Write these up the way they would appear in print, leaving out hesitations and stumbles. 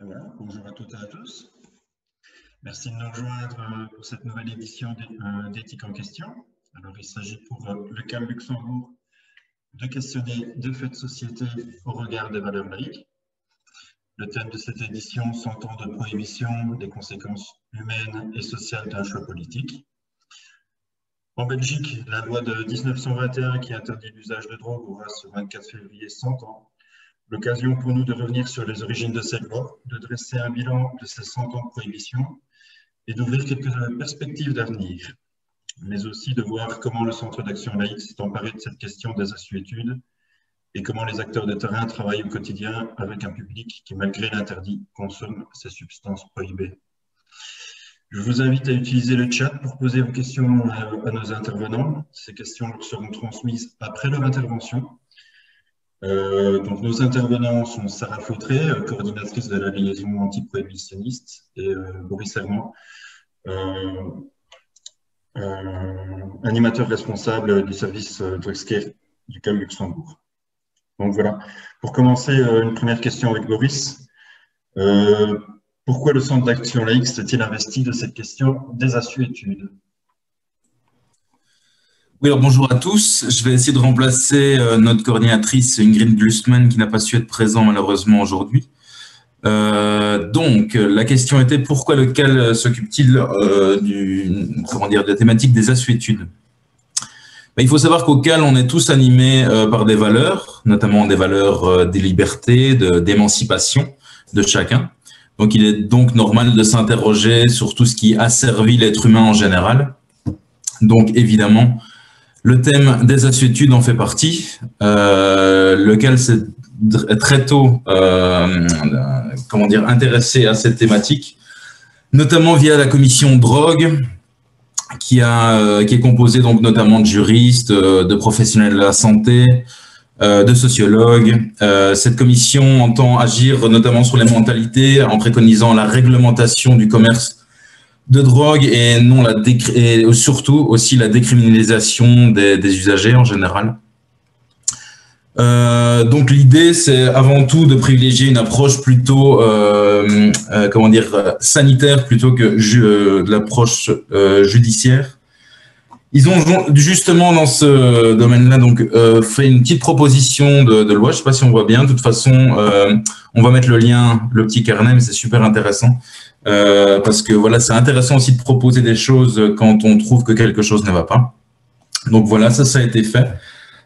Voilà, bonjour à toutes et à tous. Merci de nous rejoindre pour cette nouvelle édition d'Éthique en question. Alors, il s'agit pour le CAL Luxembourg de questionner deux faits de société au regard des valeurs laïques. Le thème de cette édition s'entend de prohibition des conséquences humaines et sociales d'un choix politique. En Belgique, la loi de 1921 qui interdit l'usage de drogue aura ce 24 février 100 ans. L'occasion pour nous de revenir sur les origines de cette loi, de dresser un bilan de ces 100 ans de prohibition et d'ouvrir quelques perspectives d'avenir, mais aussi de voir comment le Centre d'action laïque s'est emparé de cette question des assuétudes et comment les acteurs de terrain travaillent au quotidien avec un public qui, malgré l'interdit, consomme ces substances prohibées. Je vous invite à utiliser le chat pour poser vos questions à nos intervenants. Ces questions leur seront transmises après leur intervention. Donc nos intervenants sont Sarah Fautré, coordinatrice de la liaison anti-prohibitionniste, et Boris Herman, animateur responsable du service Drugscare du CAL Luxembourg. Donc voilà, pour commencer, une première question avec Boris. Pourquoi le Centre d'action laïque s'est-il investi de cette question des assuétudes ? Oui, alors bonjour à tous. Je vais essayer de remplacer notre coordinatrice Ingrid Glusman qui n'a pas su être présent malheureusement aujourd'hui. Donc, la question était pourquoi le CAL s'occupe-t-il de la thématique des assuétudes ? Il faut savoir qu'au CAL, on est tous animés par des valeurs, notamment des valeurs des libertés, d'émancipation de chacun. Donc, il est donc normal de s'interroger sur tout ce qui asservit l'être humain en général. Donc, évidemment, le thème des assuétudes en fait partie, lequel s'est très tôt intéressé à cette thématique, notamment via la commission drogue, qui est composée donc notamment de juristes, de professionnels de la santé, de sociologues. Cette commission entend agir notamment sur les mentalités en préconisant la réglementation du commerce de drogue et surtout aussi la décriminalisation des usagers en général. Donc l'idée, c'est avant tout de privilégier une approche plutôt sanitaire plutôt que de l'approche judiciaire. Ils ont justement dans ce domaine-là donc fait une petite proposition de loi. Je ne sais pas si on voit bien. De toute façon, on va mettre le lien, le petit carnet, mais c'est super intéressant. Parce que voilà, c'est intéressant aussi de proposer des choses quand on trouve que quelque chose ne va pas. Donc voilà, ça a été fait.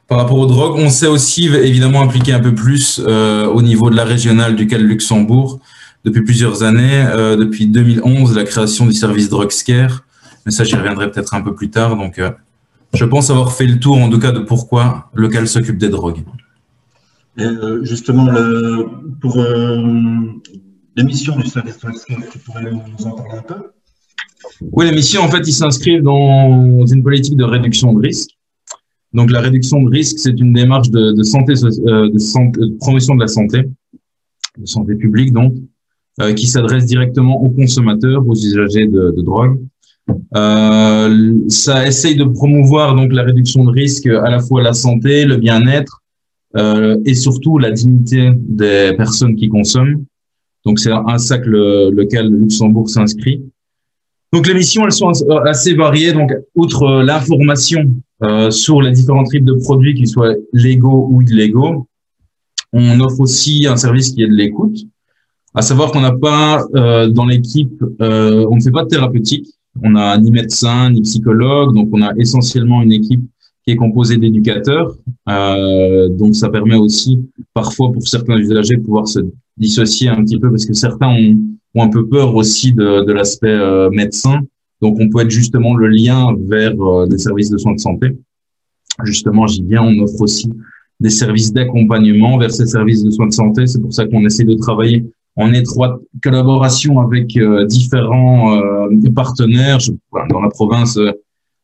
Par rapport aux drogues, on s'est aussi évidemment impliqué un peu plus au niveau de la régionale du CAL Luxembourg depuis plusieurs années. Depuis 2011, la création du service Drugscare. Mais ça, j'y reviendrai peut-être un peu plus tard. Donc, je pense avoir fait le tour, en tout cas, de pourquoi le CAL s'occupe des drogues. Et justement, pour l'émission du service Drugscare, tu pourrais nous en parler un peu ? Oui, les missions, en fait, ils s'inscrivent dans une politique de réduction de risque. Donc, la réduction de risque, c'est une démarche de promotion de la santé, de santé publique, donc, qui s'adresse directement aux consommateurs, aux usagers de drogue. Ça essaye de promouvoir donc la réduction de risque, à la fois la santé, le bien-être et surtout la dignité des personnes qui consomment. Donc, c'est un ça que le CAL Luxembourg s'inscrit. Donc, les missions, elles sont assez variées. Donc, outre l'information sur les différents types de produits, qu'ils soient légaux ou illégaux, on offre aussi un service qui est de l'écoute. À savoir qu'on n'a pas dans l'équipe, on ne fait pas de thérapeutique. On n'a ni médecin, ni psychologue. Donc, on a essentiellement une équipe qui est composée d'éducateurs. Donc, ça permet aussi parfois pour certains usagers de pouvoir se dissocier un petit peu parce que certains ont un peu peur aussi de l'aspect médecin. Donc, on peut être justement le lien vers des services de soins de santé. Justement, j'y viens, on offre aussi des services d'accompagnement vers ces services de soins de santé. C'est pour ça qu'on essaie de travailler en étroite collaboration avec différents partenaires. Dans la province,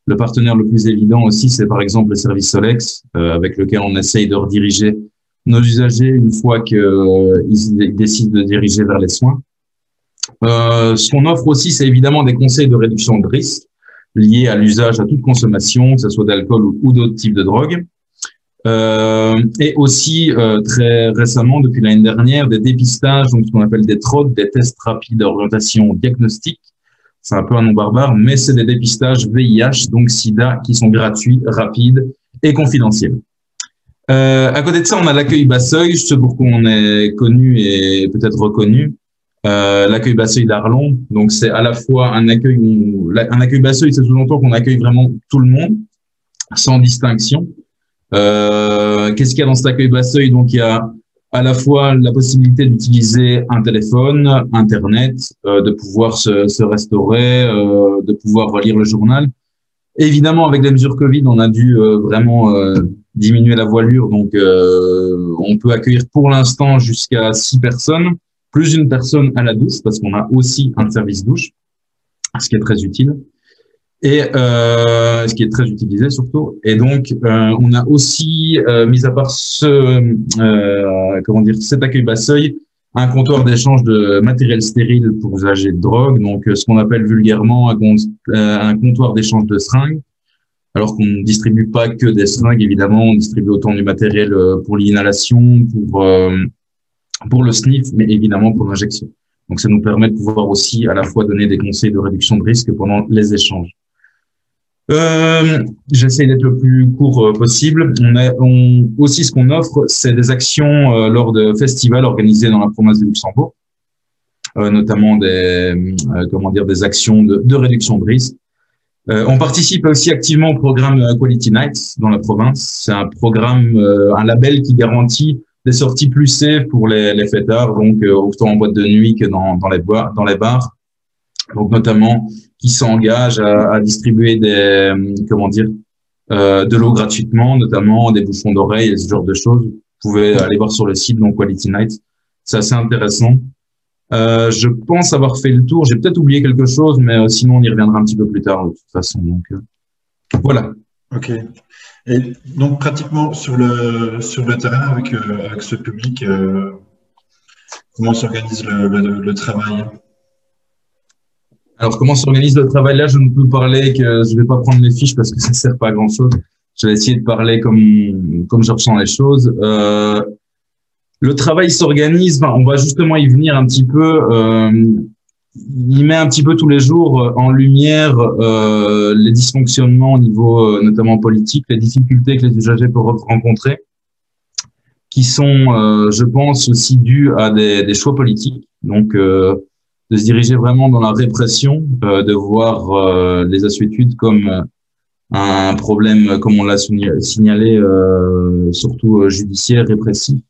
le partenaire le plus évident aussi, c'est par exemple le service Solex, avec lequel on essaye de rediriger nos usagers une fois qu'ils décident de diriger vers les soins. Ce qu'on offre aussi, c'est évidemment des conseils de réduction de risque liés à l'usage, à toute consommation, que ce soit d'alcool ou d'autres types de drogues. Et aussi très récemment, depuis l'année dernière, des dépistages, donc ce qu'on appelle des TROD, des tests rapides d'orientation diagnostique. C'est un peu un nom barbare, mais c'est des dépistages VIH, donc SIDA, qui sont gratuits, rapides et confidentiels. À côté de ça, on a l'accueil Basseuil, ce pour quoi on est connu et peut-être reconnu. L'accueil Basseuil d'Arlon, donc c'est à la fois un accueil Basseuil, c'est sous-entend qu'on accueille vraiment tout le monde, sans distinction. Qu'est-ce qu'il y a dans cet accueil Basseuil? Donc il y a à la fois la possibilité d'utiliser un téléphone, Internet, de pouvoir se restaurer, de pouvoir lire le journal. Évidemment, avec les mesures Covid, on a dû vraiment diminuer la voilure, donc on peut accueillir pour l'instant jusqu'à 6 personnes, plus une personne à la douche, parce qu'on a aussi un service douche, ce qui est très utile, et ce qui est très utilisé surtout. Et donc, on a aussi, mis à part cet accueil Basseuil, un comptoir d'échange de matériel stérile pour usagers de drogue, donc ce qu'on appelle vulgairement un comptoir d'échange de seringues, alors qu'on ne distribue pas que des seringues, évidemment, on distribue autant du matériel pour l'inhalation, pour le sniff, mais évidemment pour l'injection. Donc ça nous permet de pouvoir aussi à la fois donner des conseils de réduction de risque pendant les échanges. J'essaie d'être le plus court possible. Aussi, ce qu'on offre, c'est des actions lors de festivals organisés dans la province de Luxembourg, notamment des actions de réduction de risque. On participe aussi activement au programme Quality Nights dans la province. C'est un programme, un label qui garantit des sorties plus safe pour les fêtards, donc autant en boîte de nuit que dans les bars. Donc notamment qui s'engagent à distribuer de l'eau gratuitement, notamment des bouchons d'oreilles et ce genre de choses. Vous pouvez aller voir sur le site, donc Quality Night. C'est assez intéressant. Je pense avoir fait le tour. J'ai peut-être oublié quelque chose, mais sinon on y reviendra un petit peu plus tard de toute façon. Donc voilà. Ok. Et donc pratiquement sur le terrain avec ce public, comment s'organise le travail? Alors, comment s'organise le travail? Là, je ne peux parler que je vais pas prendre les fiches parce que ça sert pas à grand chose. Je vais essayer de parler comme je ressens les choses. Le travail s'organise, on va justement y venir un petit peu. Il met un petit peu tous les jours en lumière les dysfonctionnements au niveau notamment politique, les difficultés que les usagers peuvent rencontrer, qui sont, je pense, aussi dues à des choix politiques. Donc, de se diriger vraiment dans la répression, de voir les assuétudes comme un problème, comme on l'a signalé, surtout judiciaire, répressif,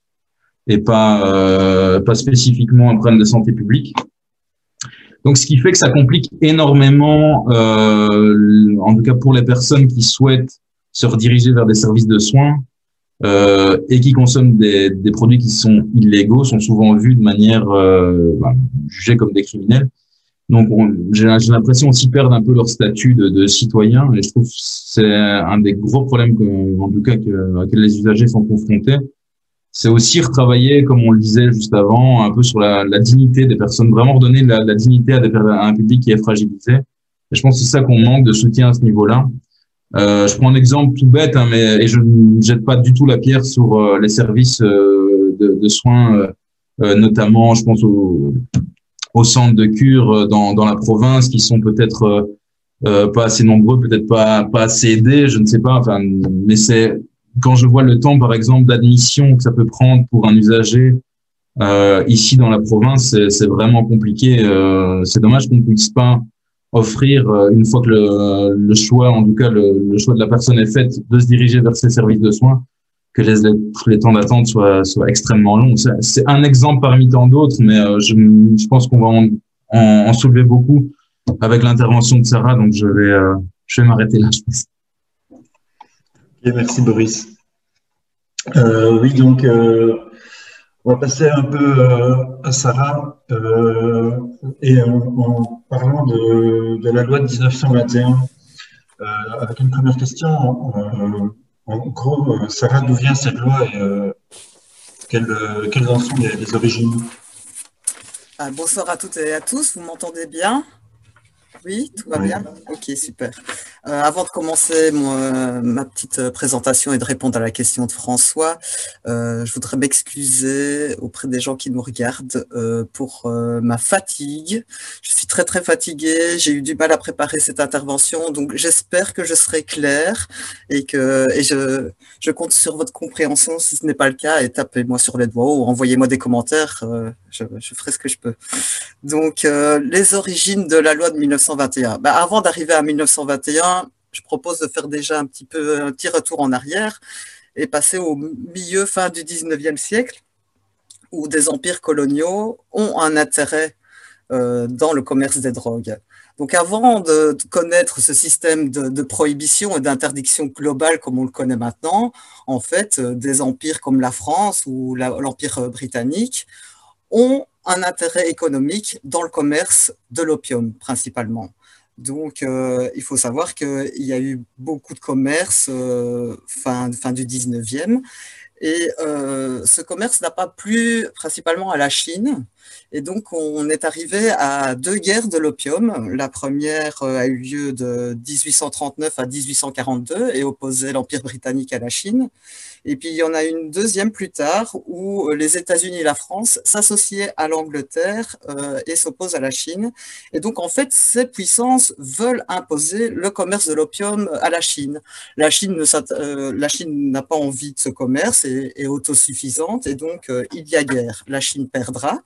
et pas spécifiquement un problème de santé publique. Donc, ce qui fait que ça complique énormément, en tout cas pour les personnes qui souhaitent se rediriger vers des services de soins et qui consomment des produits qui sont illégaux, sont souvent vus de manière jugés comme des criminels. Donc, j'ai l'impression aussi perdre un peu leur statut de citoyen, et je trouve que c'est un des gros problèmes, en tout cas, auxquels les usagers sont confrontés. C'est aussi retravailler, comme on le disait juste avant, un peu sur la dignité des personnes, vraiment redonner la dignité à un public qui est fragilisé. Et je pense que c'est ça qu'on manque de soutien à ce niveau-là. Je prends un exemple tout bête, et je ne jette pas du tout la pierre sur les services de soins, notamment, je pense aux centres de cure dans la province, qui sont peut-être pas assez nombreux, peut-être pas assez aidés, je ne sais pas. Enfin, mais c'est quand je vois le temps, par exemple, d'admission que ça peut prendre pour un usager ici dans la province, c'est vraiment compliqué. C'est dommage qu'on ne puisse pas offrir, une fois que le choix, en tout cas le choix de la personne est fait, de se diriger vers ces services de soins, que les temps d'attente soient extrêmement longs. C'est un exemple parmi tant d'autres, mais je pense qu'on va en soulever beaucoup avec l'intervention de Sarah, donc je vais m'arrêter là, je pense. Okay, merci Boris. Oui, donc on va passer un peu à Sarah et en parlant de la loi de 1921, avec une première question. En gros, Sarah, d'où vient cette loi et quelles en sont les origines? Bonsoir à toutes et à tous, vous m'entendez bien? Oui, tout va bien? Ok, super. Avant de commencer ma petite présentation et de répondre à la question de François, je voudrais m'excuser auprès des gens qui nous regardent pour ma fatigue. Je suis très très fatiguée, j'ai eu du mal à préparer cette intervention, donc j'espère que je serai claire et je compte sur votre compréhension si ce n'est pas le cas, et tapez-moi sur les doigts ou envoyez-moi des commentaires, je ferai ce que je peux. Donc, les origines de la loi de 1921. Avant d'arriver à 1921, je propose de faire déjà un petit retour en arrière et passer au milieu, fin du 19e siècle, où des empires coloniaux ont un intérêt dans le commerce des drogues. Donc, avant de connaître ce système de prohibition et d'interdiction globale comme on le connaît maintenant, en fait, des empires comme la France ou l'Empire britannique ont un intérêt économique dans le commerce de l'opium, principalement. Donc, il faut savoir qu'il y a eu beaucoup de commerce fin du 19e, et ce commerce n'a pas plu principalement à la Chine. Et donc, on est arrivé à deux guerres de l'opium. La première a eu lieu de 1839 à 1842 et opposait l'Empire britannique à la Chine. Et puis, il y en a une deuxième plus tard où les États-Unis et la France s'associaient à l'Angleterre et s'opposent à la Chine. Et donc, en fait, ces puissances veulent imposer le commerce de l'opium à la Chine. La Chine n'a pas envie de ce commerce et est autosuffisante. Et donc, il y a guerre. La Chine perdra.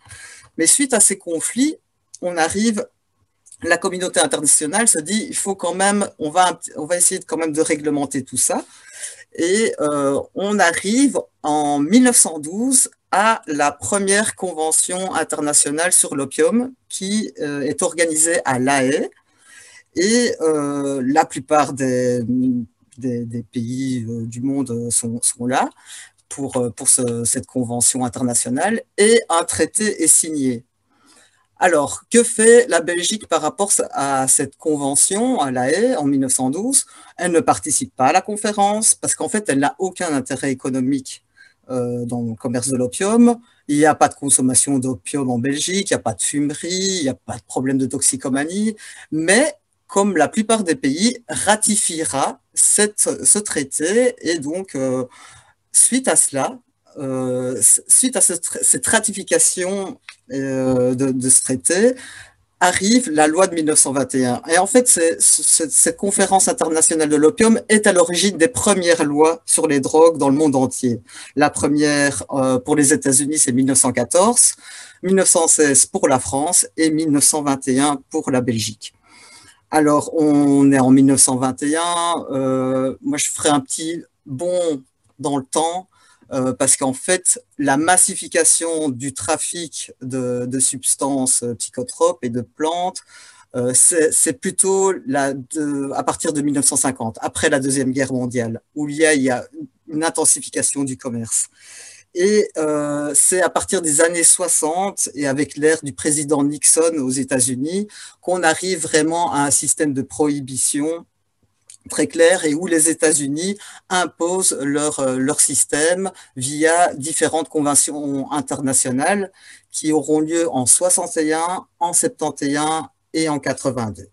Mais suite à ces conflits, la communauté internationale se dit, il faut quand même, on va essayer quand même de réglementer tout ça. Et on arrive en 1912 à la première convention internationale sur l'opium qui est organisée à La Haye. Et la plupart des pays du monde sont là pour cette convention internationale, et un traité est signé. Alors, que fait la Belgique par rapport à cette convention à La Haye en 1912? Elle ne participe pas à la conférence parce qu'en fait, elle n'a aucun intérêt économique dans le commerce de l'opium. Il n'y a pas de consommation d'opium en Belgique, il n'y a pas de fumerie, il n'y a pas de problème de toxicomanie, mais comme la plupart des pays, ratifiera ce traité, et donc, suite à cela, suite à cette ratification de ce traité, arrive la loi de 1921. Et en fait, cette conférence internationale de l'opium est à l'origine des premières lois sur les drogues dans le monde entier. La première pour les États-Unis, c'est 1914, 1916 pour la France et 1921 pour la Belgique. Alors, on est en 1921. Moi, je ferai un petit bond dans le temps, parce qu'en fait, la massification du trafic de substances psychotropes et de plantes, c'est plutôt à partir de 1950, après la Deuxième Guerre mondiale, où il y a une intensification du commerce. Et c'est à partir des années 60 et avec l'ère du président Nixon aux États-Unis qu'on arrive vraiment à un système de prohibition très clair, et où les États-Unis imposent leur système via différentes conventions internationales qui auront lieu en 61, en 71 et en 82.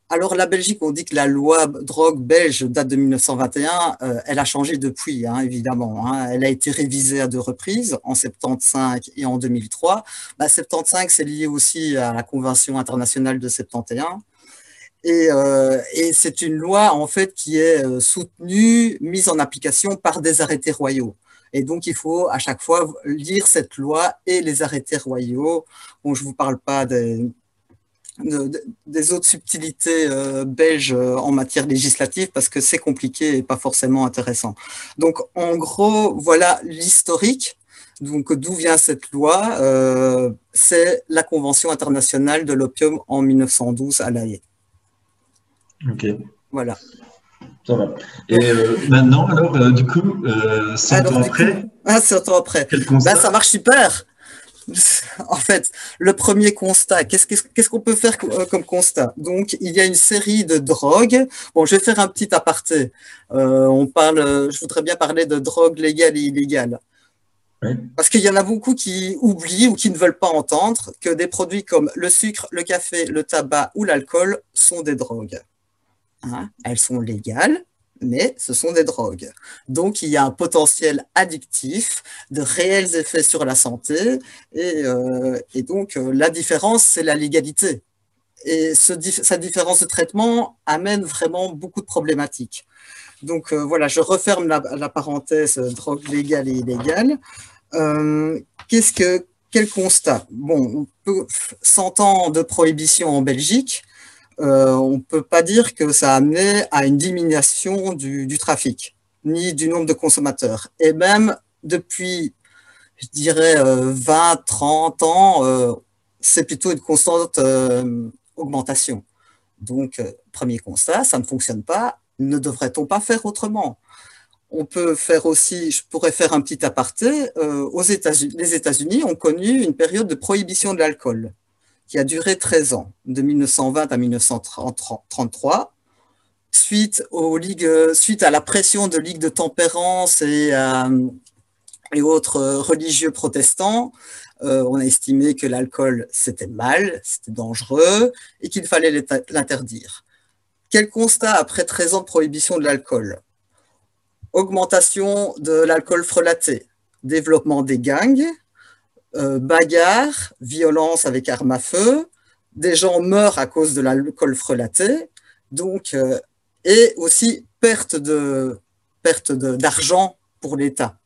Alors, la Belgique, on dit que la loi drogue belge date de 1921, elle a changé depuis, hein, évidemment. Hein. Elle a été révisée à deux reprises, en 75 et en 2003. 75, c'est lié aussi à la Convention internationale de 71. Et c'est une loi, en fait, qui est soutenue, mise en application par des arrêtés royaux. Et donc, il faut à chaque fois lire cette loi et les arrêtés royaux. Bon, je ne vous parle pas des autres subtilités belges en matière législative, parce que c'est compliqué et pas forcément intéressant. Donc, en gros, voilà l'historique. Donc, d'où vient cette loi? C'est la Convention internationale de l'opium en 1912 à La Haye. Ok. Voilà. Ça va. Et maintenant, alors, du coup, 100 ans après, 100 ans après. Quel constat? Ça marche super. En fait, le premier constat, qu'est-ce qu'on peut faire comme constat? Donc, il y a une série de drogues. Bon, je vais faire un petit aparté. Je voudrais bien parler de drogues légales et illégales. Oui. Parce qu'il y en a beaucoup qui oublient ou qui ne veulent pas entendre que des produits comme le sucre, le café, le tabac ou l'alcool sont des drogues. hein. Elles sont légales, mais ce sont des drogues. Donc, il y a un potentiel addictif, de réels effets sur la santé, et donc la différence, c'est la légalité. Et sa différence de traitement amène vraiment beaucoup de problématiques. Donc voilà, je referme la parenthèse drogue légale et illégale. Quel constat? Bon, 100 ans de prohibition en Belgique, on ne peut pas dire que ça a amené à une diminution du trafic, ni du nombre de consommateurs. Et même depuis, je dirais, 20, 30 ans, c'est plutôt une constante augmentation. Donc, premier constat, ça ne fonctionne pas. Ne devrait-on pas faire autrement? On peut faire aussi, je pourrais faire un petit aparté, les États-Unis ont connu une période de prohibition de l'alcool qui a duré 13 ans, de 1920 à 1933, suite à la pression de ligues de tempérance et autres religieux protestants. On a estimé que l'alcool, c'était mal, c'était dangereux et qu'il fallait l'interdire. Quel constat après 13 ans de prohibition de l'alcool? Augmentation de l'alcool frelaté, développement des gangs, bagarres, violence avec armes à feu, des gens meurent à cause de l'alcool frelaté, donc, et aussi perte d'argent pour l'État.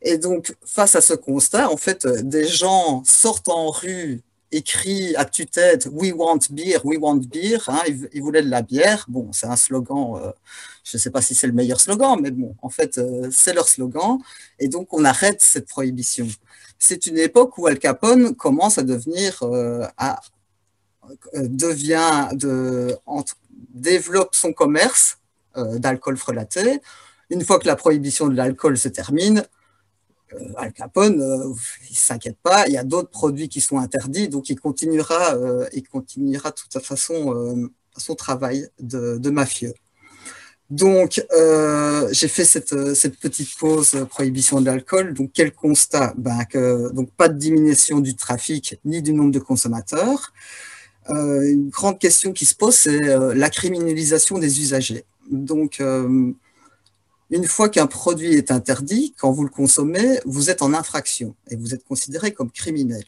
Et donc, face à ce constat, en fait, des gens sortent en rue et crient à tue-tête « We want beer, hein, ils voulaient de la bière. Bon, c'est un slogan, je ne sais pas si c'est le meilleur slogan, mais bon, en fait, c'est leur slogan. Et donc, on arrête cette prohibition. C'est une époque où Al Capone commence à développe son commerce d'alcool frelaté. Une fois que la prohibition de l'alcool se termine, Al Capone, il ne s'inquiète pas, il y a d'autres produits qui sont interdits, donc il continuera de toute façon son travail de mafieux. Donc, j'ai fait cette petite pause prohibition de l'alcool. Donc, quel constat? Donc, pas de diminution du trafic ni du nombre de consommateurs. Une grande question qui se pose, c'est la criminalisation des usagers. Donc, une fois qu'un produit est interdit, quand vous le consommez, vous êtes en infraction et vous êtes considéré comme criminel.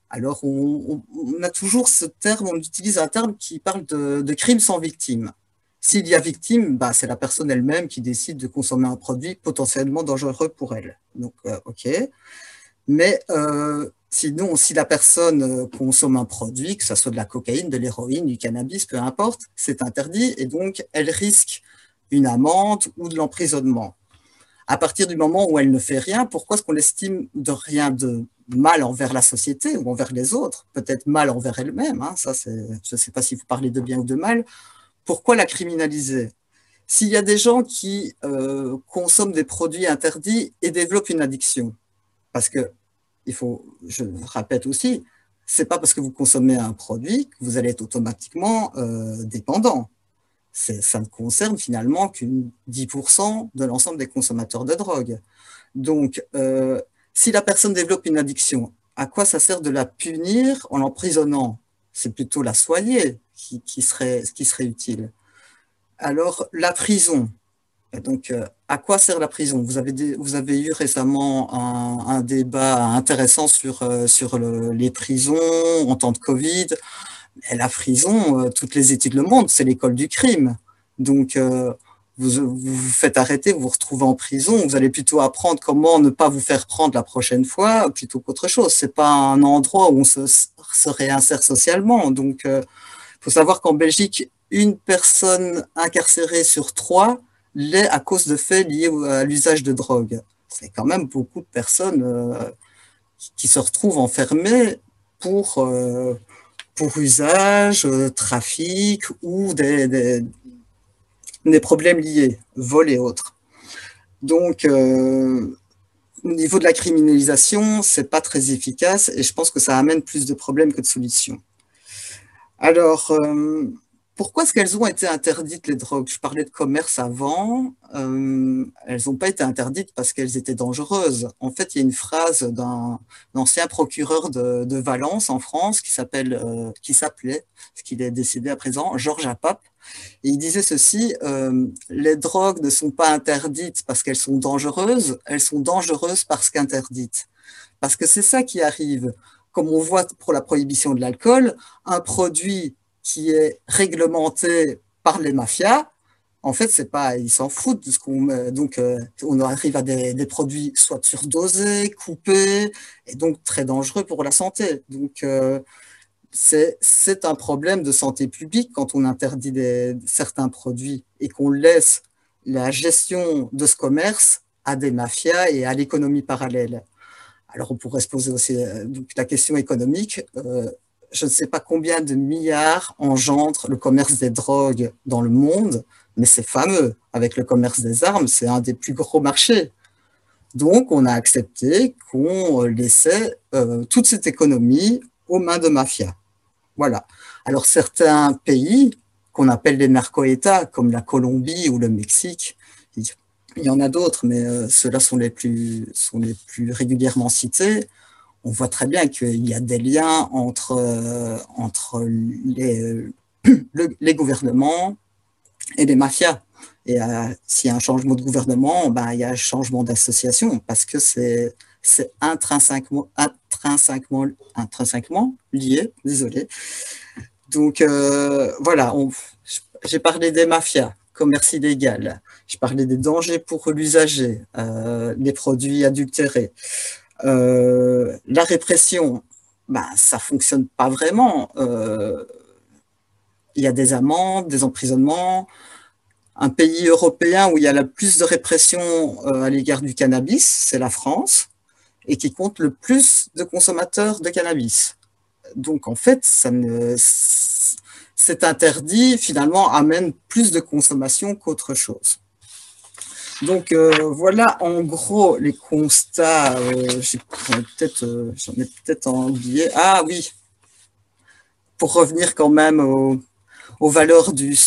Alors, on a toujours ce terme, on utilise un terme qui parle de crime sans victime. S'il y a victime, c'est la personne elle-même qui décide de consommer un produit potentiellement dangereux pour elle. Donc, OK. Mais sinon, si la personne consomme un produit, que ce soit de la cocaïne, de l'héroïne, du cannabis, peu importe, c'est interdit et donc elle risque une amende ou de l'emprisonnement. À partir du moment où elle ne fait rien, pourquoi est-ce qu'on l'estime de rien de mal envers la société ou envers les autres? Peut-être mal envers elle-même, hein, ça je ne sais pas si vous parlez de bien ou de mal. Pourquoi la criminaliser? S'il y a des gens qui consomment des produits interdits et développent une addiction, parce que, je répète aussi, ce n'est pas parce que vous consommez un produit que vous allez être automatiquement dépendant. Ça ne concerne finalement que 10% de l'ensemble des consommateurs de drogue. Donc, si la personne développe une addiction, à quoi ça sert de la punir en l'emprisonnant? C'est plutôt la soigner qui serait utile. Alors, la prison. Donc, à quoi sert la prison? Vous avez eu récemment un débat intéressant sur les prisons en temps de Covid. Et la prison, toutes les études le montrent, c'est l'école du crime. Donc, vous faites arrêter, vous vous retrouvez en prison, vous allez plutôt apprendre comment ne pas vous faire prendre la prochaine fois plutôt qu'autre chose. Ce n'est pas un endroit où on se réinsère socialement. Donc, il faut savoir qu'en Belgique, une personne incarcérée sur 3 l'est à cause de faits liés à l'usage de drogue. C'est quand même beaucoup de personnes qui se retrouvent enfermées pour usage, trafic ou des problèmes liés, vol et autres. Donc, au niveau de la criminalisation, ce n'est pas très efficace et je pense que ça amène plus de problèmes que de solutions. Alors, Pourquoi est-ce qu'elles ont été interdites, les drogues? Je parlais de commerce avant. Elles n'ont pas été interdites parce qu'elles étaient dangereuses. En fait, il y a une phrase d'un ancien procureur de Valence en France qui s'appelait, parce qu'il est décédé à présent, Georges Apap. Et il disait ceci, les drogues ne sont pas interdites parce qu'elles sont dangereuses parce qu'interdites. Parce que c'est ça qui arrive. Comme on voit pour la prohibition de l'alcool, un produit qui est réglementé par les mafias, en fait, c'est pas, ils s'en foutent de ce qu'on met. Donc, on arrive à des produits soit surdosés, coupés, et donc très dangereux pour la santé. Donc, c'est un problème de santé publique quand on interdit certains produits et qu'on laisse la gestion de ce commerce à des mafias et à l'économie parallèle. Alors, on pourrait se poser aussi donc, la question économique. Je ne sais pas combien de milliards engendre le commerce des drogues dans le monde, mais c'est fameux. Avec le commerce des armes, c'est un des plus gros marchés. Donc, on a accepté qu'on laissait toute cette économie aux mains de mafias. Voilà. Alors, certains pays qu'on appelle les narco-États, comme la Colombie ou le Mexique, il y en a d'autres, mais ceux-là sont les plus régulièrement cités. On voit très bien qu'il y a des liens entre les gouvernements et les mafias. Et s'il y a un changement de gouvernement, ben, il y a un changement d'association parce que c'est intrinsèquement lié. Désolé. Donc, voilà, j'ai parlé des mafias, commerce illégal. Je parlais des dangers pour l'usager, les produits adultérés. La répression, ben, ça ne fonctionne pas vraiment. Il y a des amendes, des emprisonnements. Un pays européen où il y a le plus de répression à l'égard du cannabis, c'est la France, et qui compte le plus de consommateurs de cannabis. Donc, en fait, cet interdit, finalement, amène plus de consommation qu'autre chose. Donc, voilà, en gros, les constats. J'en ai peut-être oublié. Ah oui, pour revenir quand même aux valeurs du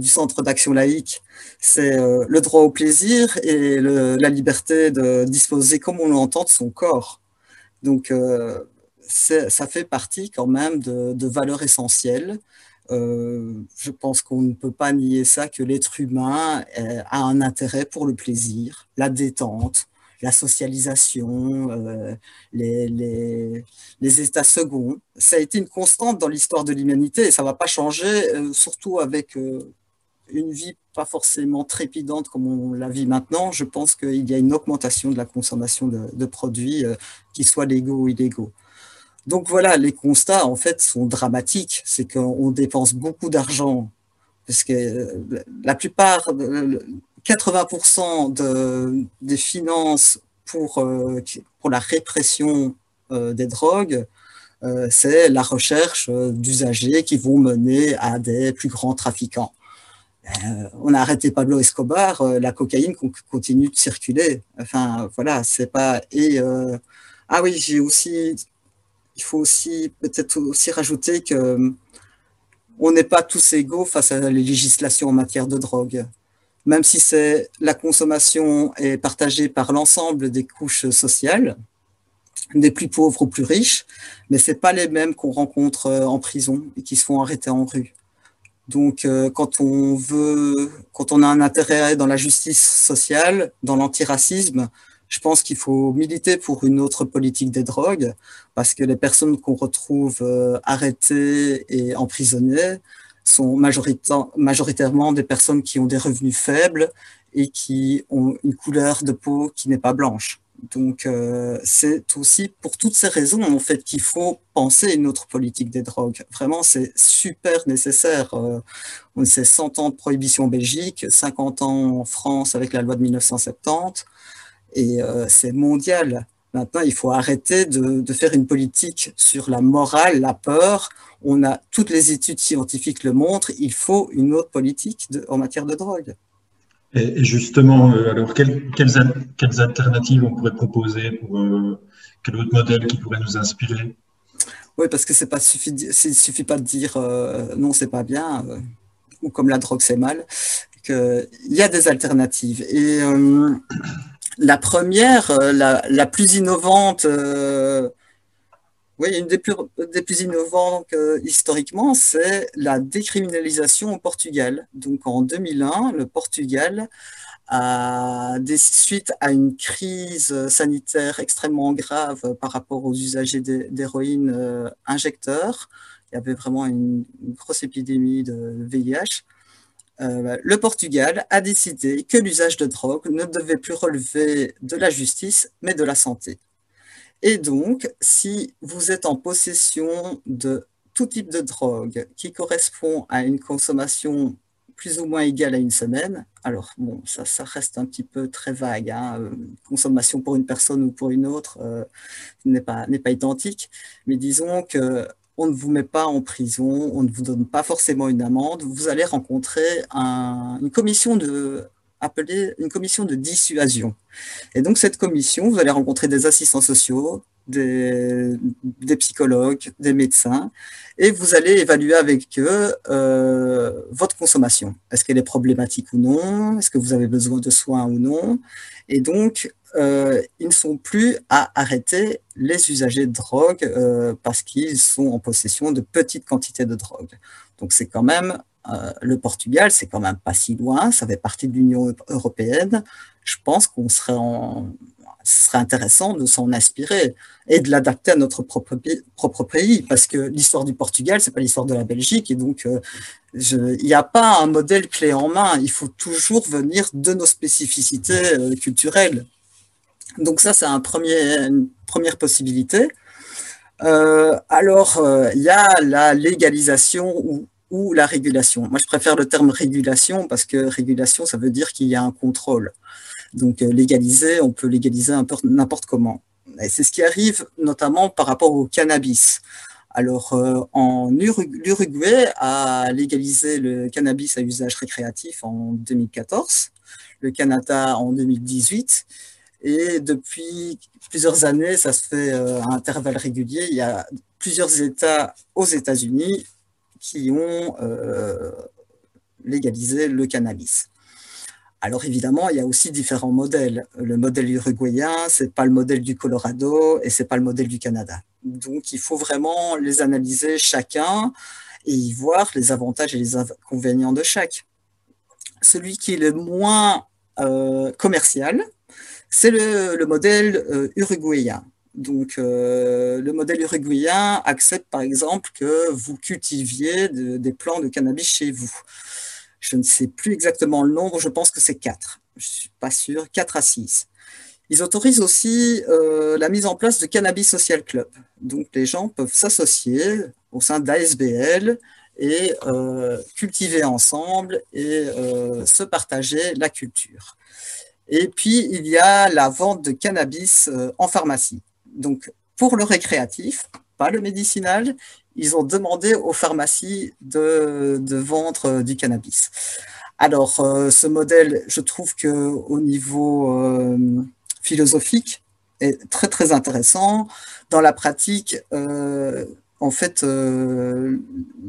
Centre d'action laïque, c'est le droit au plaisir et la liberté de disposer comme on l'entend de son corps. Donc, ça fait partie quand même de valeurs essentielles. Je pense qu'on ne peut pas nier ça, que l'être humain a un intérêt pour le plaisir, la détente, la socialisation, les états seconds. Ça a été une constante dans l'histoire de l'humanité et ça ne va pas changer, surtout avec une vie pas forcément trépidante comme on la vit maintenant. Je pense qu'il y a une augmentation de la consommation de produits, qu'ils soient légaux ou illégaux. Donc voilà, les constats en fait sont dramatiques. C'est qu'on dépense beaucoup d'argent parce que la plupart, 80% des finances pour la répression des drogues, c'est la recherche d'usagers qui vont mener à des plus grands trafiquants. On a arrêté Pablo Escobar, la cocaïne continue de circuler. Enfin voilà, c'est pas. Et ah oui, il faut aussi peut-être aussi rajouter que on n'est pas tous égaux face à la législation en matière de drogue. Même si la consommation est partagée par l'ensemble des couches sociales, des plus pauvres aux plus riches, mais ce n'est pas les mêmes qu'on rencontre en prison et qui se font arrêter en rue. Donc, quand on a un intérêt dans la justice sociale, dans l'antiracisme, je pense qu'il faut militer pour une autre politique des drogues, parce que les personnes qu'on retrouve arrêtées et emprisonnées sont majoritairement des personnes qui ont des revenus faibles et qui ont une couleur de peau qui n'est pas blanche. Donc, c'est aussi pour toutes ces raisons, en fait, qu'il faut penser une autre politique des drogues. Vraiment, c'est super nécessaire. C'est 100 ans de prohibition en Belgique, 50 ans en France avec la loi de 1970, et c'est mondial. Maintenant, il faut arrêter de faire une politique sur la morale, la peur. Toutes les études scientifiques le montrent, il faut une autre politique en matière de drogue. Et justement, alors, quelles alternatives on pourrait proposer quel autre modèle qui pourrait nous inspirer? Oui, parce que il suffit pas de dire non, c'est pas bien. ou comme la drogue c'est mal, qu'il y a des alternatives. Et la première, la plus innovante, oui, une des plus innovantes historiquement, c'est la décriminalisation au Portugal. Donc en 2001, le Portugal, suite à une crise sanitaire extrêmement grave par rapport aux usagers d'héroïne injecteurs, il y avait vraiment une grosse épidémie de VIH. Le Portugal a décidé que l'usage de drogue ne devait plus relever de la justice, mais de la santé. Et donc, si vous êtes en possession de tout type de drogue qui correspond à une consommation plus ou moins égale à une semaine, alors bon, ça reste un petit peu très vague, hein, consommation pour une personne ou pour une autre n'est pas identique, mais disons que on ne vous met pas en prison, on ne vous donne pas forcément une amende, vous allez rencontrer une commission appelée une commission de dissuasion. Et donc, cette commission, vous allez rencontrer des assistants sociaux, des psychologues, des médecins, et vous allez évaluer avec eux votre consommation. Est-ce qu'elle est problématique ou non? Est-ce que vous avez besoin de soins ou non? Et donc, ils ne sont plus à arrêter les usagers de drogue parce qu'ils sont en possession de petites quantités de drogue. Donc, c'est quand même, le Portugal, c'est quand même pas si loin, ça fait partie de l'Union européenne. Je pense qu'on ce serait intéressant de s'en inspirer et de l'adapter à notre propre pays, parce que l'histoire du Portugal, c'est pas l'histoire de la Belgique, et donc il n'y a pas un modèle clé en main, il faut toujours venir de nos spécificités culturelles. Donc ça, c'est une première possibilité. Alors, il y a la légalisation ou la régulation. Moi, je préfère le terme régulation, parce que régulation, ça veut dire qu'il y a un contrôle. Donc, légaliser, on peut légaliser n'importe comment. Et c'est ce qui arrive notamment par rapport au cannabis. Alors, l'Uruguay a légalisé le cannabis à usage récréatif en 2014, le Canada en 2018, et depuis plusieurs années, ça se fait à intervalles réguliers. Il y a plusieurs États aux États-Unis qui ont légalisé le cannabis. Alors évidemment, il y a aussi différents modèles. Le modèle uruguayen, c'est pas le modèle du Colorado et c'est pas le modèle du Canada. Donc il faut vraiment les analyser chacun et y voir les avantages et les inconvénients de chaque. Celui qui est le moins commercial, c'est le modèle uruguayen. Donc, le modèle uruguayen accepte par exemple que vous cultiviez des plants de cannabis chez vous. Je ne sais plus exactement le nombre, je pense que c'est 4. Je ne suis pas sûr, 4 à 6. Ils autorisent aussi la mise en place de Cannabis Social Club. Donc, les gens peuvent s'associer au sein d'ASBL et cultiver ensemble et se partager la culture. Et puis, il y a la vente de cannabis en pharmacie. Donc, pour le récréatif, pas le médicinal, ils ont demandé aux pharmacies de vendre du cannabis. Alors, ce modèle, je trouve qu'au niveau philosophique, est très, très intéressant. Dans la pratique, en fait,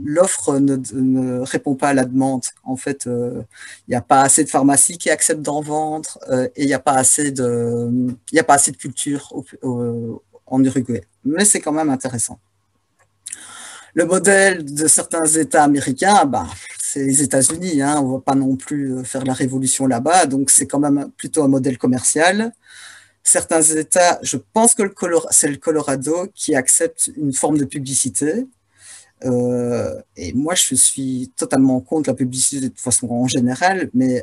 l'offre ne répond pas à la demande. En fait, il n'y a pas assez de pharmacies qui acceptent d'en vendre et il n'y a pas assez de culture en Uruguay. Mais c'est quand même intéressant. Le modèle de certains États américains, c'est les États-Unis. Hein, on ne va pas non plus faire la révolution là-bas. Donc, c'est quand même plutôt un modèle commercial. Certains États, je pense que c'est le Colorado qui accepte une forme de publicité. Et moi, je suis totalement contre la publicité de façon en général, mais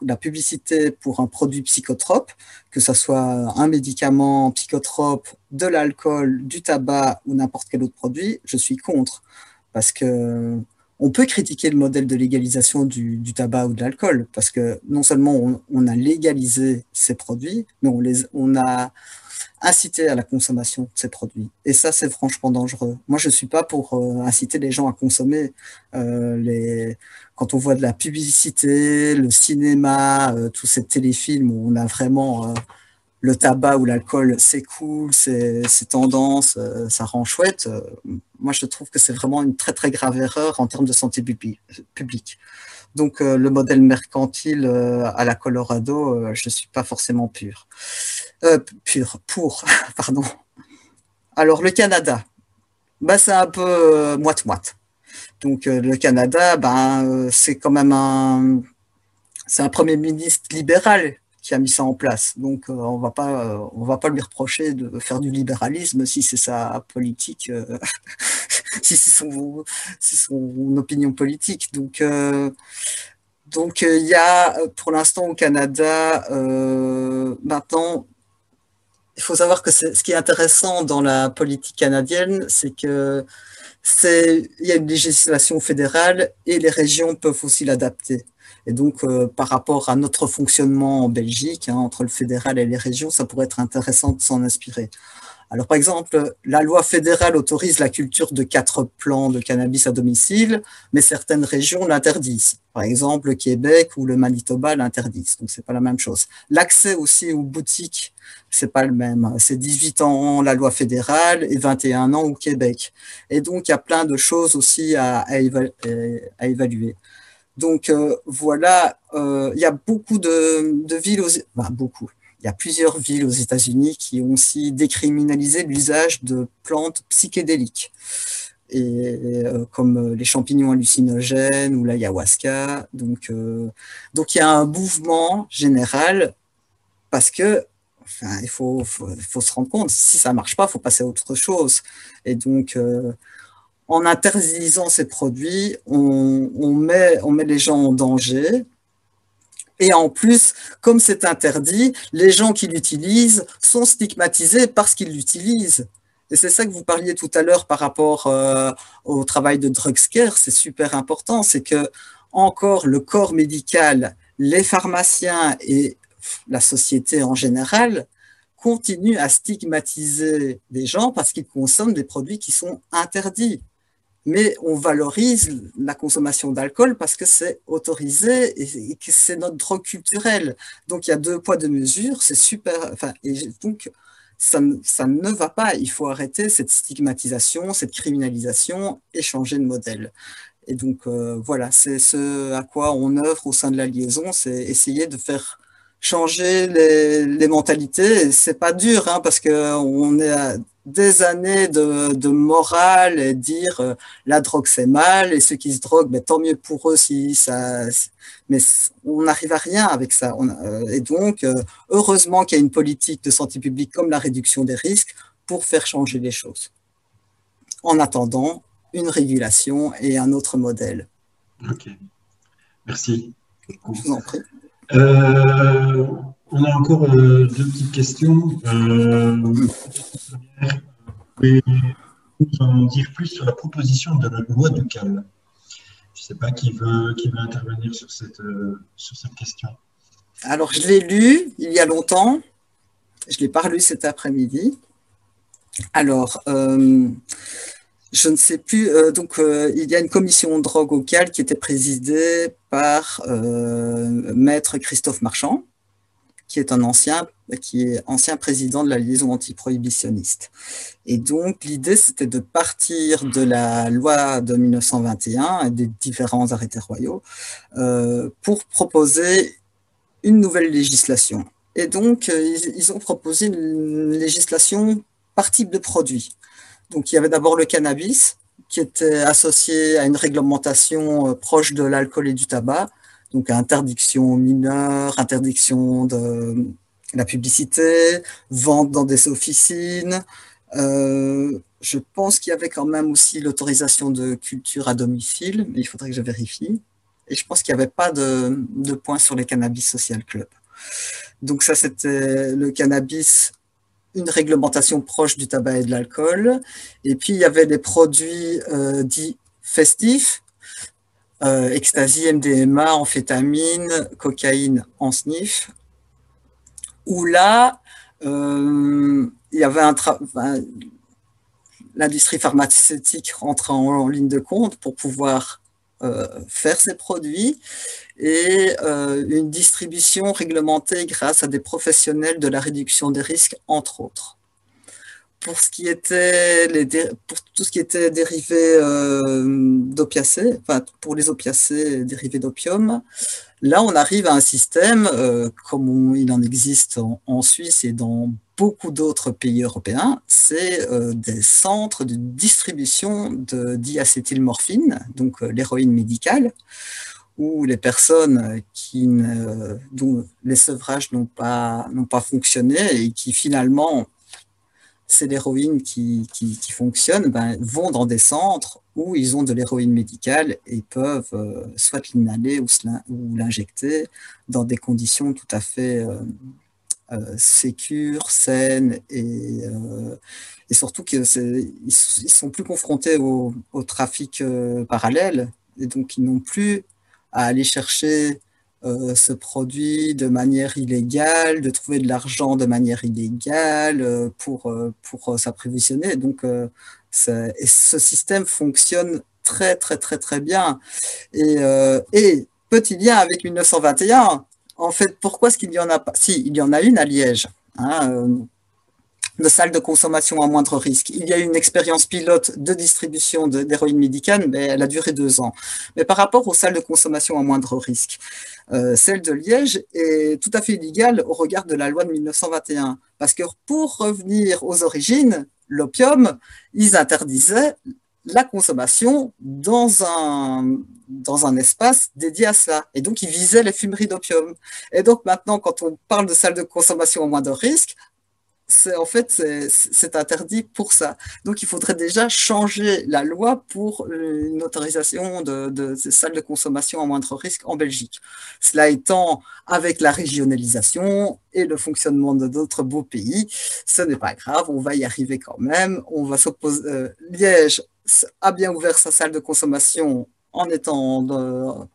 la publicité pour un produit psychotrope, que ce soit un médicament psychotrope, de l'alcool, du tabac ou n'importe quel autre produit, je suis contre. Parce que on peut critiquer le modèle de légalisation du tabac ou de l'alcool, parce que non seulement on a légalisé ces produits, mais on a incité à la consommation de ces produits. Et ça, c'est franchement dangereux. Moi, je ne suis pas pour inciter les gens à consommer. Quand on voit de la publicité, le cinéma, tous ces téléfilms où on a vraiment le tabac ou l'alcool, c'est cool, c'est tendance, ça rend chouette. Moi, je trouve que c'est vraiment une très, très grave erreur en termes de santé publique. Donc, le modèle mercantile à la Colorado, je ne suis pas forcément pour, pardon. Alors, le Canada, bah, c'est un peu moite-moite. Donc, le Canada, c'est quand même c'est un premier ministre libéral qui a mis ça en place. Donc, on va pas lui reprocher de faire du libéralisme si c'est sa politique, si c'est son opinion politique. Donc, il y a pour l'instant au Canada, maintenant, il faut savoir que ce qui est intéressant dans la politique canadienne, c'est que il y a une législation fédérale et les régions peuvent aussi l'adapter. Et donc, par rapport à notre fonctionnement en Belgique, entre le fédéral et les régions, ça pourrait être intéressant de s'en inspirer. Alors, par exemple, la loi fédérale autorise la culture de 4 plants de cannabis à domicile, mais certaines régions l'interdisent. Par exemple, le Québec ou le Manitoba l'interdisent. Donc, c'est pas la même chose. L'accès aussi aux boutiques, c'est pas le même. C'est 18 ans la loi fédérale et 21 ans au Québec. Et donc, il y a plein de choses aussi à évaluer. Donc, voilà, il y a beaucoup de villes, beaucoup. Il y a plusieurs villes aux États-Unis qui ont aussi décriminalisé l'usage de plantes psychédéliques, comme les champignons hallucinogènes ou l'ayahuasca. Donc, il y a un mouvement général parce que il faut se rendre compte, si ça ne marche pas, il faut passer à autre chose. Et donc, en interdisant ces produits, on met les gens en danger. Et en plus, comme c'est interdit, les gens qui l'utilisent sont stigmatisés parce qu'ils l'utilisent. Et c'est ça que vous parliez tout à l'heure par rapport au travail de DrugScare, c'est super important, c'est que encore le corps médical, les pharmaciens et la société en général continuent à stigmatiser des gens parce qu'ils consomment des produits qui sont interdits. Mais on valorise la consommation d'alcool parce que c'est autorisé et que c'est notre drogue culturelle. Donc, il y a 2 poids, 2 mesures, c'est super. Et donc, ça ne va pas. Il faut arrêter cette stigmatisation, cette criminalisation et changer de modèle. Et donc, voilà, c'est ce à quoi on œuvre au sein de la liaison, c'est essayer de faire changer les mentalités. C'est pas dur, parce qu'on est à des années de morale et dire la drogue c'est mal et ceux qui se droguent, mais tant mieux pour eux si ça. Mais on n'arrive à rien avec ça. Et donc, heureusement qu'il y a une politique de santé publique comme la réduction des risques pour faire changer les choses. En attendant, une régulation et un autre modèle. Ok, merci. Je vous en prie. On a encore 2 petites questions. Pouvez nous en dire plus sur la proposition de la loi Ducal? Je ne sais pas qui veut intervenir sur cette question. Alors, je l'ai lu il y a longtemps. Je ne l'ai pas relu cet après-midi. Alors, je ne sais plus. Il y a une commission de drogue au CAL qui était présidée par Maître Christophe Marchand, qui est ancien président de la liaison antiprohibitionniste. Et donc, l'idée, c'était de partir de la loi de 1921 et des différents arrêtés royaux pour proposer une nouvelle législation. Et donc, ils ont proposé une législation par type de produit. Donc, il y avait d'abord le cannabis, qui était associé à une réglementation proche de l'alcool et du tabac, donc interdiction mineure, interdiction de la publicité, vente dans des officines. Je pense qu'il y avait quand même aussi l'autorisation de culture à domicile, mais il faudrait que je vérifie. Et je pense qu'il n'y avait pas de point sur les cannabis social club. Donc ça, c'était le cannabis, une réglementation proche du tabac et de l'alcool. Et puis, il y avait des produits dits festifs, ecstasy, MDMA, amphétamine, cocaïne en sniff, où là, il y avait l'industrie pharmaceutique rentrait en ligne de compte pour pouvoir faire ces produits et une distribution réglementée grâce à des professionnels de la réduction des risques, entre autres. Pour ce qui était pour tout ce qui était dérivé d'opiacés, enfin pour les opiacés dérivés d'opium, là on arrive à un système comme il en existe en Suisse et dans beaucoup d'autres pays européens, c'est des centres de distribution de diacétylmorphine, donc l'héroïne médicale, où les personnes dont les sevrages n'ont pas fonctionné et qui finalement c'est l'héroïne qui fonctionne, vont dans des centres où ils ont de l'héroïne médicale et peuvent soit l'inhaler ou l'injecter dans des conditions tout à fait sécures, saines et surtout qu'ils sont plus confrontés au trafic parallèle et donc ils n'ont plus à aller chercher ce produit de manière illégale, de trouver de l'argent de manière illégale pour s'approvisionner. Donc, et ce système fonctionne très, très, très, très bien. Et petit lien avec 1921, en fait, pourquoi est-ce qu'il n'y en a pas? Si, il y en a une à Liège, hein, de salles de consommation à moindre risque. Il y a eu une expérience pilote de distribution d'héroïne médicale, mais elle a duré 2 ans. Mais par rapport aux salles de consommation à moindre risque, celle de Liège est tout à fait illégale au regard de la loi de 1921. Parce que pour revenir aux origines, l'opium, ils interdisaient la consommation dans un espace dédié à ça. Et donc, ils visaient les fumeries d'opium. Et donc, maintenant, quand on parle de salles de consommation à moindre risque, c'est interdit pour ça. Donc, il faudrait déjà changer la loi pour une autorisation de ces salles de consommation à moindre risque en Belgique. Cela étant, avec la régionalisation et le fonctionnement de d'autres beaux pays, ce n'est pas grave, on va y arriver quand même. On va s'opposer. Liège a bien ouvert sa salle de consommation en étant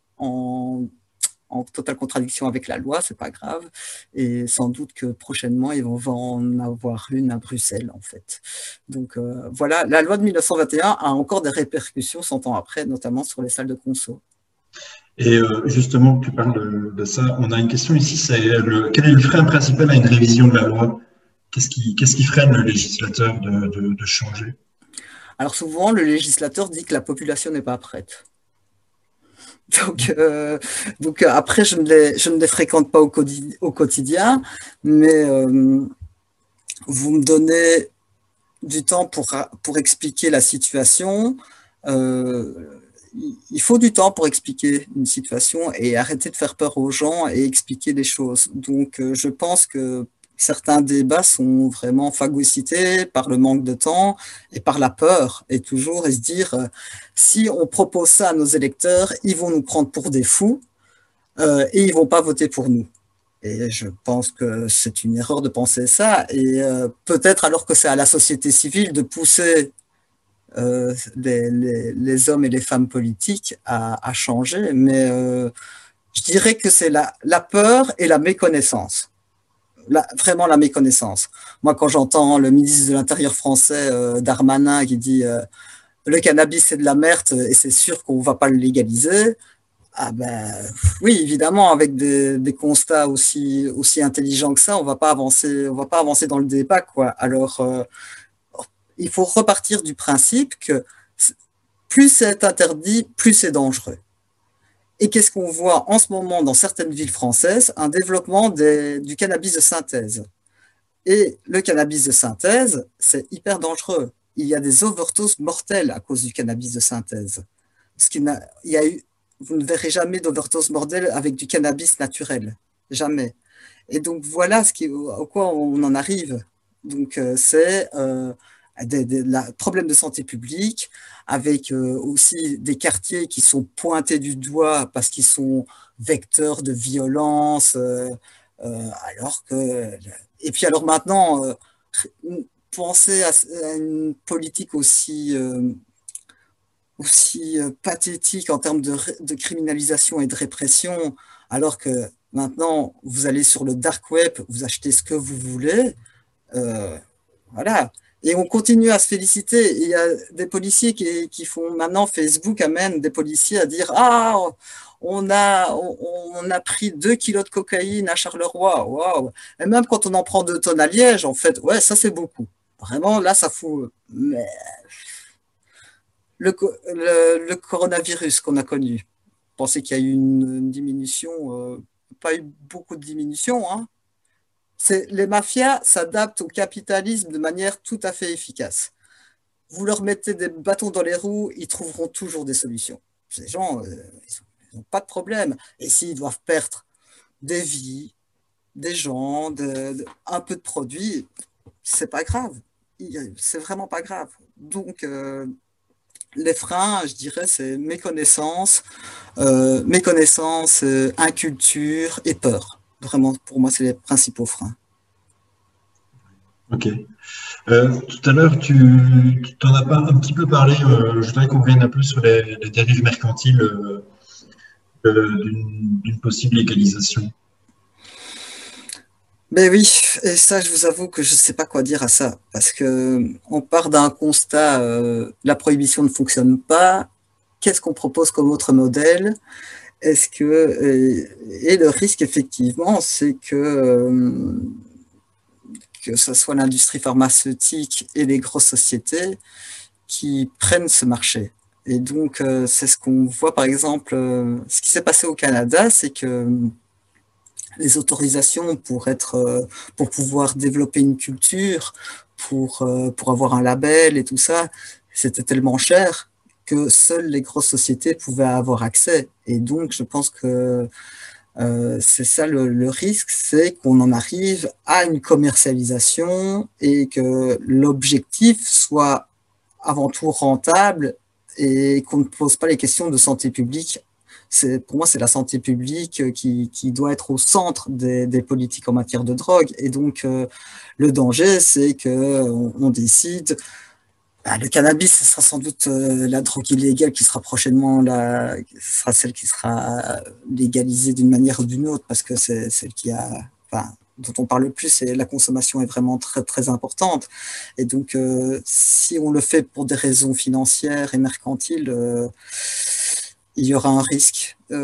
en totale contradiction avec la loi, c'est pas grave. Et sans doute que prochainement, ils vont en avoir une à Bruxelles, en fait. Donc voilà, la loi de 1921 a encore des répercussions 100 ans après, notamment sur les salles de conso. Et justement, tu parles de ça. On a une question ici, c'est quel est le frein principal à une révision de la loi? Qu'est-ce qui freine le législateur de changer? Alors souvent, le législateur dit que la population n'est pas prête. Donc après, je ne les fréquente pas au quotidien, mais vous me donnez du temps pour expliquer la situation. Il faut du temps pour expliquer une situation et arrêter de faire peur aux gens et expliquer les choses. Donc je pense que certains débats sont vraiment phagocytés par le manque de temps et par la peur, et se dire si on propose ça à nos électeurs, ils vont nous prendre pour des fous et ils vont pas voter pour nous. Et je pense que c'est une erreur de penser ça, et peut-être alors que c'est à la société civile de pousser les hommes et les femmes politiques à changer, mais je dirais que c'est la peur et la méconnaissance. Vraiment la méconnaissance. Moi, quand j'entends le ministre de l'Intérieur français, Darmanin, qui dit le cannabis c'est de la merde et c'est sûr qu'on ne va pas le légaliser, ah ben oui, évidemment, avec des constats aussi intelligents que ça, on va pas avancer dans le débat, quoi. Alors, il faut repartir du principe que plus c'est interdit, plus c'est dangereux. Et qu'est-ce qu'on voit en ce moment dans certaines villes françaises? Un développement du cannabis de synthèse. Et le cannabis de synthèse, c'est hyper dangereux. Il y a des overdoses mortelles à cause du cannabis de synthèse. Vous ne verrez jamais d'overdose mortelle avec du cannabis naturel. Jamais. Et donc, voilà au quoi on en arrive. Donc, c'est problèmes de santé publique, avec aussi des quartiers qui sont pointés du doigt parce qu'ils sont vecteurs de violence, alors que... Et puis alors maintenant, penser à une politique aussi pathétique en termes de criminalisation et de répression, alors que maintenant, vous allez sur le dark web, vous achetez ce que vous voulez, voilà. Et on continue à se féliciter. Il y a des policiers qui font maintenant, Facebook amène des policiers à dire « Ah, on a pris 2 kilos de cocaïne à Charleroi. Waouh !» Et même quand on en prend 2 tonnes à Liège, en fait, ouais, ça c'est beaucoup. Vraiment, là, ça fout. Mais le coronavirus qu'on a connu, pensez qu'il y a eu une diminution, pas eu beaucoup de diminution, hein. Les mafias s'adaptent au capitalisme de manière tout à fait efficace. Vous leur mettez des bâtons dans les roues, ils trouveront toujours des solutions. Ces gens, ils n'ont pas de problème. Et s'ils doivent perdre des vies, des gens, un peu de produits, c'est pas grave. C'est vraiment pas grave. Donc, les freins, je dirais, c'est méconnaissance, inculture et peur. Vraiment, pour moi, c'est les principaux freins. Ok. Tout à l'heure, tu t'en as pas un petit peu parlé. Je voudrais qu'on revienne un peu sur les dérives mercantiles d'une possible légalisation. Ben oui, et ça, je vous avoue que je ne sais pas quoi dire à ça, parce que on part d'un constat, la prohibition ne fonctionne pas. Qu'est-ce qu'on propose comme autre modèle? Est-ce que et le risque effectivement, c'est que ce soit l'industrie pharmaceutique et les grosses sociétés qui prennent ce marché. Et donc, c'est ce qu'on voit, par exemple, ce qui s'est passé au Canada, c'est que les autorisations pour pouvoir développer une culture, pour avoir un label et tout ça, c'était tellement cher que seules les grosses sociétés pouvaient avoir accès. Et donc, je pense que c'est ça le risque, c'est qu'on en arrive à une commercialisation et que l'objectif soit avant tout rentable et qu'on ne pose pas les questions de santé publique. Pour moi, c'est la santé publique qui doit être au centre des politiques en matière de drogue. Et donc, le danger, c'est qu'on décide... le cannabis, ce sera sans doute la drogue illégale qui sera prochainement sera celle qui sera légalisée d'une manière ou d'une autre, parce que c'est celle dont on parle le plus, et la consommation est vraiment très, très importante. Et donc, si on le fait pour des raisons financières et mercantiles, il y aura un risque. Ça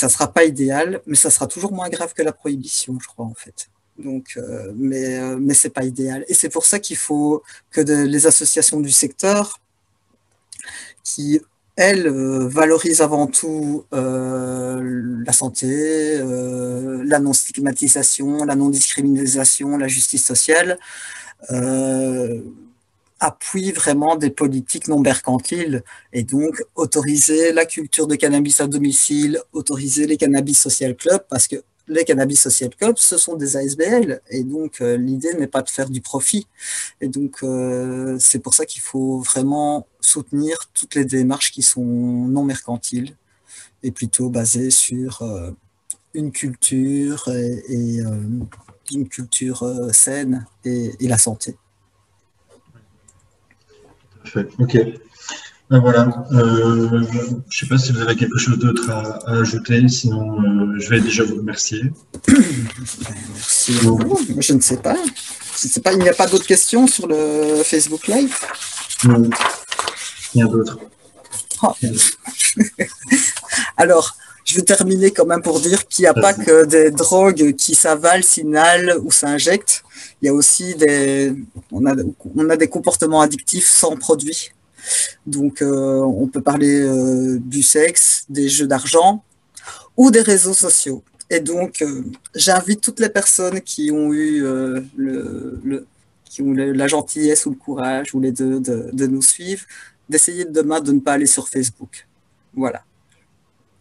ne sera pas idéal, mais ça sera toujours moins grave que la prohibition, je crois, en fait. Donc, mais c'est pas idéal. Et c'est pour ça qu'il faut que les associations du secteur, qui, elles, valorisent avant tout la santé, la non-stigmatisation, la non-discrimination, la justice sociale, appuient vraiment des politiques non mercantiles et donc autoriser la culture de cannabis à domicile, autoriser les cannabis social clubs, parce que les cannabis social clubs, ce sont des ASBL, et donc l'idée n'est pas de faire du profit. Et donc c'est pour ça qu'il faut vraiment soutenir toutes les démarches qui sont non mercantiles et plutôt basées sur une culture et une culture saine et la santé. Parfait. Ok. Ben voilà. Je ne sais pas si vous avez quelque chose d'autre à ajouter, sinon je vais déjà vous remercier. Merci. Je ne sais pas. Il n'y a pas d'autres questions sur le Facebook Live? Non, rien d'autre. Oh. Alors, je vais terminer quand même pour dire qu'il n'y a pas que des drogues qui s'avalent, s'inhalent ou s'injectent. Il y a aussi on a des comportements addictifs sans produit. Donc, on peut parler du sexe, des jeux d'argent ou des réseaux sociaux. Et donc, j'invite toutes les personnes qui ont eu la gentillesse ou le courage, ou les deux, de nous suivre, d'essayer demain de ne pas aller sur Facebook. Voilà.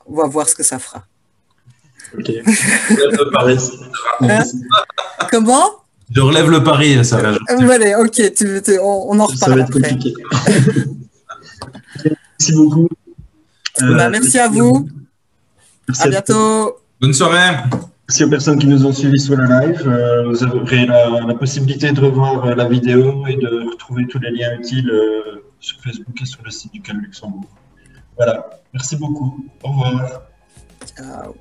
On va voir ce que ça fera. Ok. Pareil. Comment? Je relève le pari, ça va. Allez, ok, on en reparle ça va être après. Compliqué. Merci beaucoup. Merci à vous. À bientôt. Bonne soirée. Merci aux personnes qui nous ont suivis sur le live. Vous aurez la possibilité de revoir la vidéo et de retrouver tous les liens utiles sur Facebook et sur le site du CAL Luxembourg. Voilà. Merci beaucoup. Au revoir. Ciao.